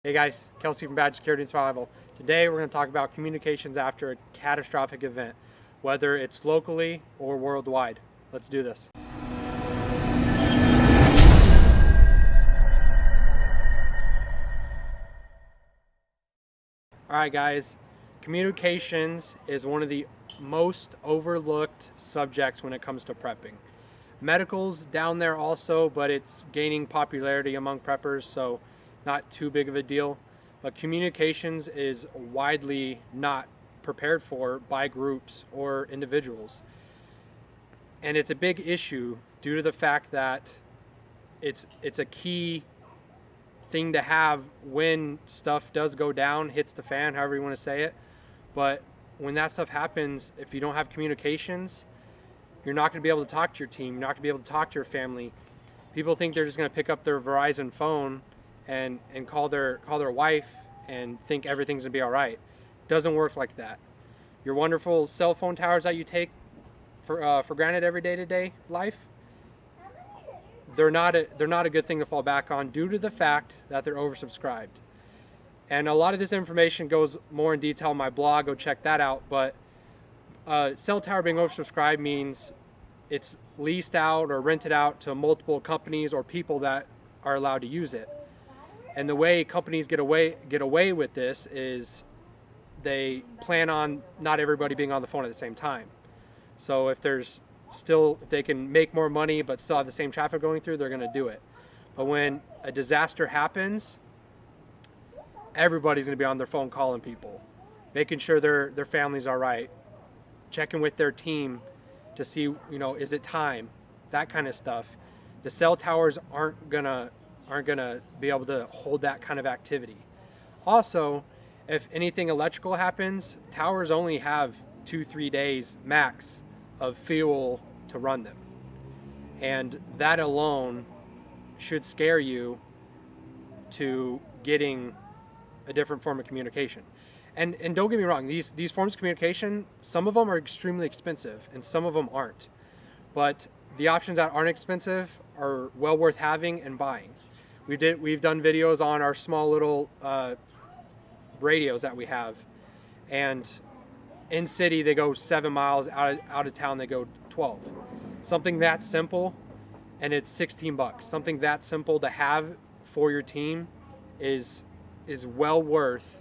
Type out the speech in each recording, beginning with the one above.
Hey guys, Kelsey from Badge Security and Survival. Today we're going to talk about communications after a catastrophic event, whether it's locally or worldwide. Let's do this. Alright guys, communications is one of the most overlooked subjects when it comes to prepping. Medical's down there also, but it's gaining popularity among preppers, so not too big of a deal. But communications is widely not prepared for by groups or individuals. And it's a big issue due to the fact that it's a key thing to have when stuff does go down, hits the fan, however you want to say it. But when that stuff happens, if you don't have communications, you're not going to be able to talk to your team, you're not going to be able to talk to your family. People think they're just going to pick up their Verizon phone and call their wife and think everything's gonna be all right. Doesn't work like that. Your wonderful cell phone towers that you take for granted every day-to-day life, they're not a good thing to fall back on due to the fact that they're oversubscribed. And a lot of this information goes more in detail on my blog. Go check that out. But cell tower being oversubscribed means it's leased out or rented out to multiple companies or people that are allowed to use it. And the way companies get away with this is they plan on not everybody being on the phone at the same time. So if they can make more money but still have the same traffic going through, they're going to do it. But when a disaster happens, everybody's going to be on their phone calling people, making sure their family's all right, checking with their team to see, is it time, that kind of stuff. The cell towers aren't gonna be able to hold that kind of activity. Also, if anything electrical happens, towers only have 2-3 days max of fuel to run them. And that alone should scare you to getting a different form of communication. And don't get me wrong, these forms of communication, some of them are extremely expensive and some of them aren't. But the options that aren't expensive are well worth having and buying. We've done videos on our small little radios that we have, and in city they go 7 miles, out of town they go 12. Something that simple, and it's $16. Something that simple to have for your team is well worth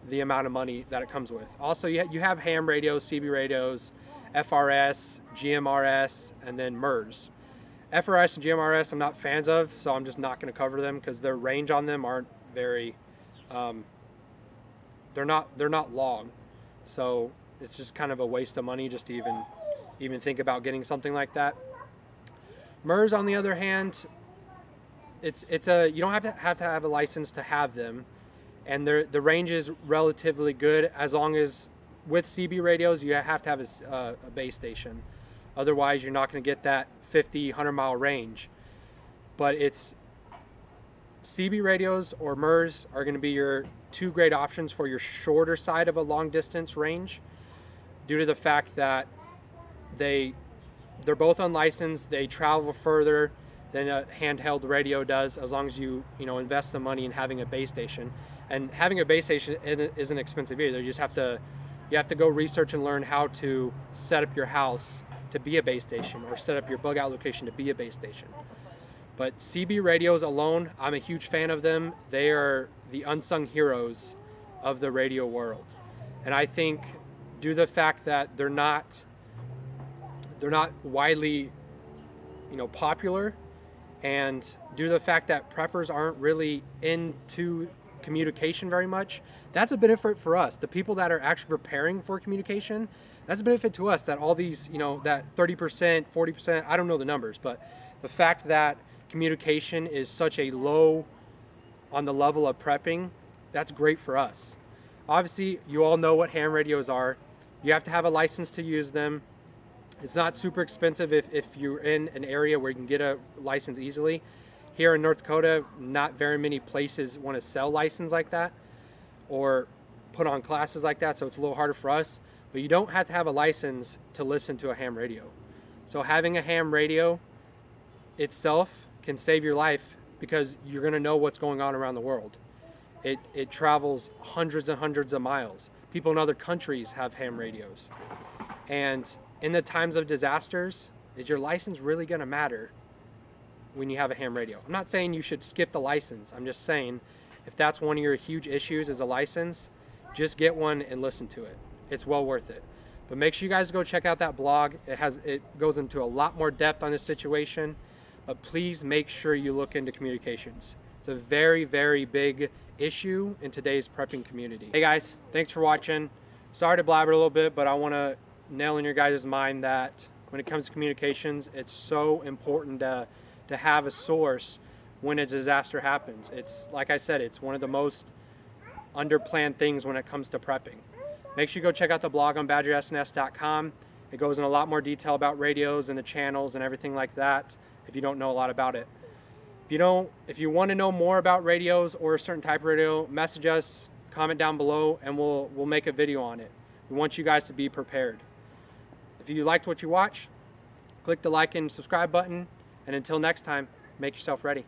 the amount of money that it comes with. Also, you have ham radios, CB radios, FRS, GMRS, and then MERS. FRS and GMRS I'm not fans of, so I'm just not going to cover them because their range on them aren't very, they're not long, so it's just kind of a waste of money just to even think about getting something like that. MERS, on the other hand, you don't have to have a license to have them, and the range is relatively good as long as with CB radios you have to have a base station. Otherwise, you're not going to get that 50-100 mile range. But it's CB radios or MERS are going to be your two great options for your shorter side of a long distance range, due to the fact that they're both unlicensed. They travel further than a handheld radio does, as long as you invest the money in having a base station. And having a base station isn't expensive either. You have to go research and learn how to set up your house to be a base station, or set up your bug out location to be a base station. But CB radios alone, I'm a huge fan of them. They are the unsung heroes of the radio world. And I think due to the fact that they're not widely popular, and due to the fact that preppers aren't really into communication very much, that's a benefit for us. The people that are actually preparing for communication, that's a benefit to us, that all these, that 30%, 40%, I don't know the numbers, but the fact that communication is such a low on the level of prepping, that's great for us. Obviously, you all know what ham radios are. You have to have a license to use them. It's not super expensive if you're in an area where you can get a license easily. Here in North Dakota, not very many places want to sell license like that or put on classes like that, so it's a little harder for us. But you don't have to have a license to listen to a ham radio. So having a ham radio itself can save your life because you're going to know what's going on around the world. It travels hundreds and hundreds of miles. People in other countries have ham radios. And in the times of disasters, is your license really going to matter when you have a ham radio? I'm not saying you should skip the license. I'm just saying if that's one of your huge issues is a license, just get one and listen to it. It's well worth it. But make sure you guys go check out that blog. It goes into a lot more depth on this situation. But please make sure you look into communications. It's a very, very big issue in today's prepping community. Hey guys, thanks for watching. Sorry to blabber a little bit, but I want to nail in your guys' mind that when it comes to communications, it's so important to have a source when a disaster happens. It's like I said, it's one of the most underplanned things when it comes to prepping. Make sure you go check out the blog on badgersns.com. It goes in a lot more detail about radios and the channels and everything like that if you don't know a lot about it. If you want to know more about radios or a certain type of radio, message us, comment down below, and we'll make a video on it. We want you guys to be prepared. If you liked what you watched, click the like and subscribe button, and until next time, make yourself ready.